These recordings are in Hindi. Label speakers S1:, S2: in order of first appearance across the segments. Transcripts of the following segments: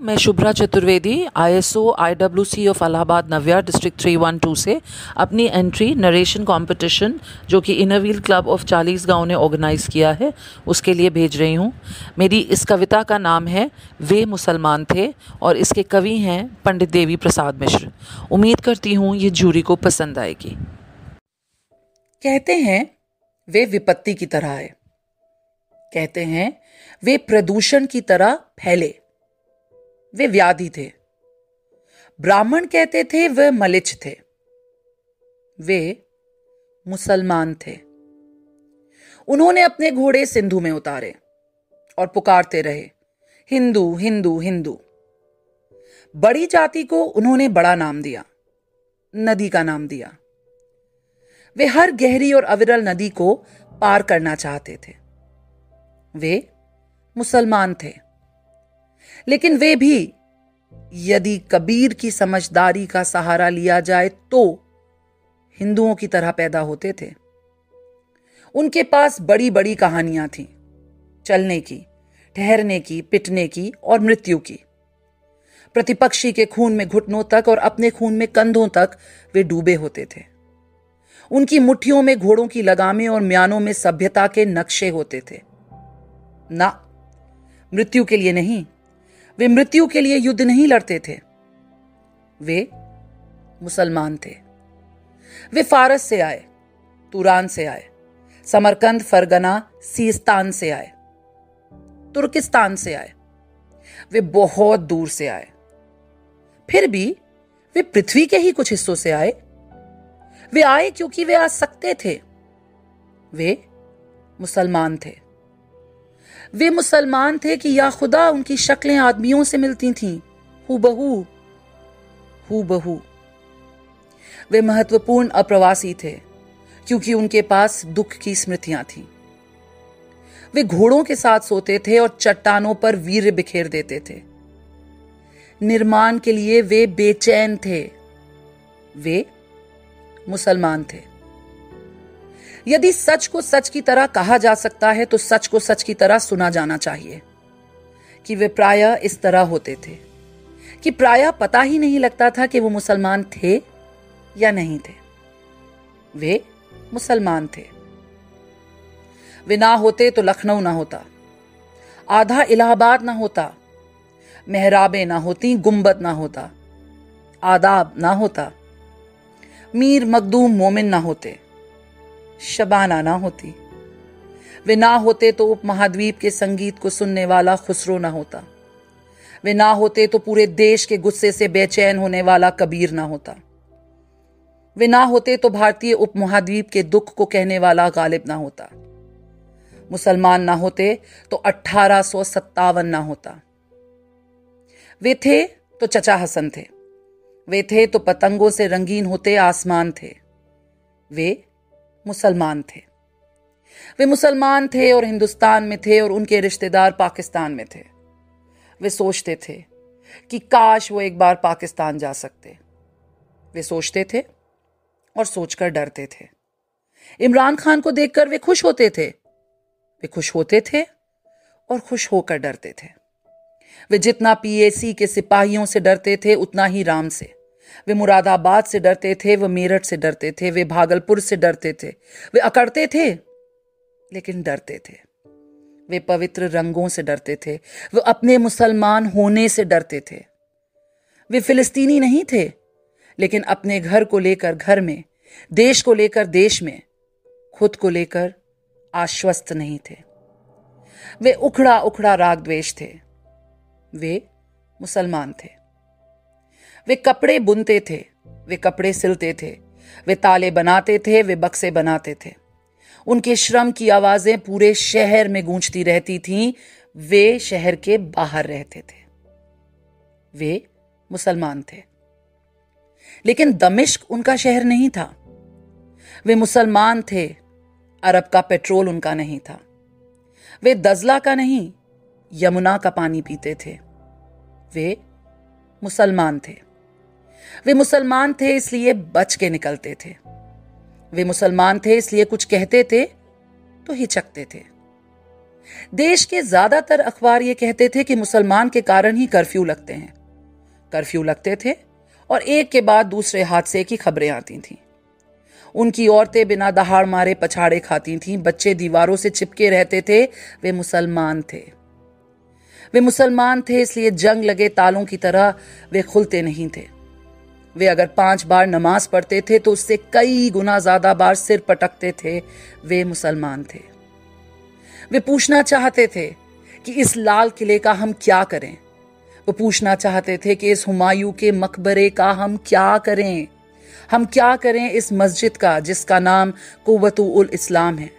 S1: मैं Shubhra Chaturvedi ISO IWC of Allahabad Navya district 312 से अपनी एंट्री नरेशन कंपटीशन जो कि इनर व्हील क्लब ऑफ 40 गाँव ने ऑर्गेनाइज़ किया है उसके लिए भेज रही हूँ। मेरी इस कविता का नाम है वे मुसलमान थे और इसके कवि हैं पंडित देवी प्रसाद मिश्र। उम्मीद करती हूँ ये जूरी को पसंद आएगी।
S2: कहते हैं वे विपत्ति की तरह आए, कहते हैं वे प्रदूषण की तरह फैले, वे व्याधि थे। ब्राह्मण कहते थे वे मलिच्छ थे, वे मुसलमान थे। उन्होंने अपने घोड़े सिंधु में उतारे और पुकारते रहे हिंदू हिंदू हिंदू। बड़ी जाति को उन्होंने बड़ा नाम दिया, नदी का नाम दिया। वे हर गहरी और अविरल नदी को पार करना चाहते थे। वे मुसलमान थे, लेकिन वे भी यदि कबीर की समझदारी का सहारा लिया जाए तो हिंदुओं की तरह पैदा होते थे। उनके पास बड़ी बड़ी कहानियां थीं, चलने की, ठहरने की, पिटने की और मृत्यु की। प्रतिपक्षी के खून में घुटनों तक और अपने खून में कंधों तक वे डूबे होते थे। उनकी मुट्ठियों में घोड़ों की लगामें और म्यानों में सभ्यता के नक्शे होते थे। ना, मृत्यु के लिए नहीं, वे मृत्यु के लिए युद्ध नहीं लड़ते थे। वे मुसलमान थे। वे फारस से आए, तुरान से आए, समरकंद, फरगना, सीस्तान से आए, तुर्किस्तान से आए। वे बहुत दूर से आए। फिर भी वे पृथ्वी के ही कुछ हिस्सों से आए। वे आए क्योंकि वे आ सकते थे। वे मुसलमान थे। वे मुसलमान थे कि या खुदा उनकी शक्लें आदमियों से मिलती थीं, हूबहू। वे महत्वपूर्ण अप्रवासी थे क्योंकि उनके पास दुख की स्मृतियां थीं। वे घोड़ों के साथ सोते थे और चट्टानों पर वीर्य बिखेर देते थे। निर्माण के लिए वे बेचैन थे। वे मुसलमान थे। यदि सच को सच की तरह कहा जा सकता है तो सच को सच की तरह सुना जाना चाहिए कि वे प्रायः इस तरह होते थे कि प्रायः पता ही नहीं लगता था कि वो मुसलमान थे या नहीं थे। वे मुसलमान थे। वे ना होते तो लखनऊ ना होता, आधा इलाहाबाद ना होता, मेहराबें ना होती, गुंबद ना होता, आदाब ना होता, मीर मखदूम मोमिन ना होते, शबाना ना होती। वे ना होते तो उपमहाद्वीप के संगीत को सुनने वाला खुसरो ना होता। वे ना होते तो पूरे देश के गुस्से से बेचैन होने वाला कबीर ना होता। वे ना होते तो भारतीय उपमहाद्वीप के दुख को कहने वाला गालिब ना होता। मुसलमान ना होते तो 1857 ना होता। वे थे तो चचा हसन थे। वे थे तो पतंगों से रंगीन होते आसमान थे। वे मुसलमान थे। वे मुसलमान थे और हिंदुस्तान में थे और उनके रिश्तेदार पाकिस्तान में थे। वे सोचते थे कि काश वो एक बार पाकिस्तान जा सकते। वे सोचते थे और सोचकर डरते थे। इमरान खान को देखकर वे खुश होते थे। वे खुश होते थे और खुश होकर डरते थे। वे जितना PAC के सिपाहियों से डरते थे उतना ही राम से। वे मुरादाबाद से डरते थे, वे मेरठ से डरते थे, वे भागलपुर से डरते थे। वे अकड़ते थे लेकिन डरते थे। वे पवित्र रंगों से डरते थे, वे अपने मुसलमान होने से डरते थे। वे फिलिस्तीनी नहीं थे लेकिन अपने घर को लेकर घर में, देश को लेकर देश में, खुद को लेकर आश्वस्त नहीं थे। वे उखड़ा उखड़ा राग द्वेष थे। वे मुसलमान थे। वे कपड़े बुनते थे, वे कपड़े सिलते थे, वे ताले बनाते थे, वे बक्से बनाते थे। उनके श्रम की आवाजें पूरे शहर में गूंजती रहती थीं। वे शहर के बाहर रहते थे। वे मुसलमान थे। लेकिन दमिश्क उनका शहर नहीं था। वे मुसलमान थे। अरब का पेट्रोल उनका नहीं था। वे दजला का नहीं, यमुना का पानी पीते थे। वे मुसलमान थे। वे मुसलमान थे इसलिए बच के निकलते थे। वे मुसलमान थे इसलिए कुछ कहते थे तो हिचकते थे। देश के ज्यादातर अखबार ये कहते थे कि मुसलमान के कारण ही कर्फ्यू लगते हैं। कर्फ्यू लगते थे और एक के बाद दूसरे हादसे की खबरें आती थीं। उनकी औरतें बिना दहाड़ मारे पछाड़े खाती थीं, बच्चे दीवारों से चिपके रहते थे। वे मुसलमान थे। वे मुसलमान थे, इसलिए जंग लगे तालों की तरह वे खुलते नहीं थे। वे अगर 5 बार नमाज पढ़ते थे तो उससे कई गुना ज्यादा बार सिर पटकते थे। वे मुसलमान थे। वे पूछना चाहते थे कि इस लाल किले का हम क्या करें। वो पूछना चाहते थे कि इस हुमायूं के मकबरे का हम क्या करें। हम क्या करें इस मस्जिद का जिसका नाम कुव्वतुल इस्लाम है,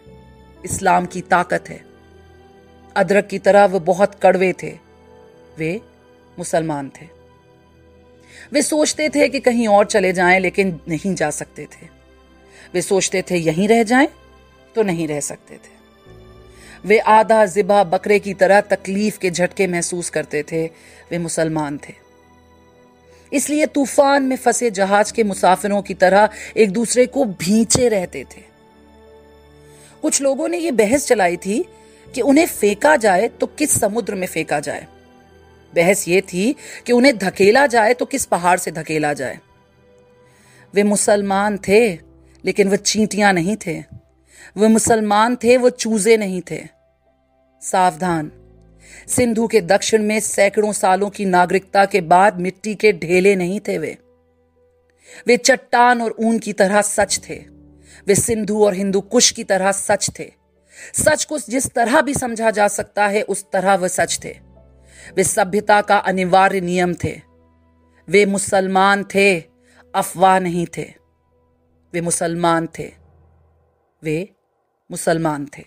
S2: इस्लाम की ताकत है। अदरक की तरह वो बहुत कड़वे थे। वे मुसलमान थे। वे सोचते थे कि कहीं और चले जाएं, लेकिन नहीं जा सकते थे। वे सोचते थे यहीं रह जाएं, तो नहीं रह सकते थे। वे आधा ज़िबा बकरे की तरह तकलीफ के झटके महसूस करते थे। वे मुसलमान थे। इसलिए तूफान में फंसे जहाज के मुसाफिरों की तरह एक दूसरे को भींचे रहते थे। कुछ लोगों ने यह बहस चलाई थी कि उन्हें फेंका जाए तो किस समुद्र में फेंका जाए। बहस यह थी कि उन्हें धकेला जाए तो किस पहाड़ से धकेला जाए। वे मुसलमान थे, लेकिन वे चींटियां नहीं थे। वे मुसलमान थे, वो चूजे नहीं थे। सावधान, सिंधु के दक्षिण में सैकड़ों सालों की नागरिकता के बाद मिट्टी के ढेले नहीं थे। वे चट्टान और ऊन की तरह सच थे। वे सिंधु और हिंदू कुश की तरह सच थे। सच को जिस तरह भी समझा जा सकता है उस तरह वे सच थे। वे सभ्यता का अनिवार्य नियम थे। वे मुसलमान थे, अफवाह नहीं थे। वे मुसलमान थे। वे मुसलमान थे।